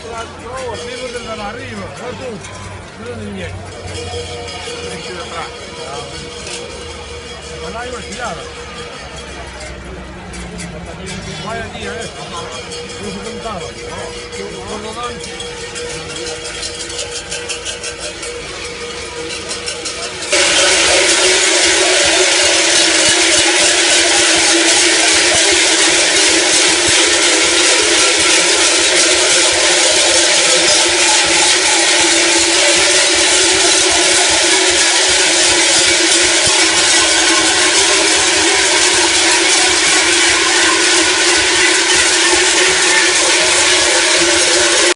Devo dall'arrivo, ma tu, non è niente. Metti da atrás. Ma dai, ma chiaro. Vai a dire, non si contava. Non avanti.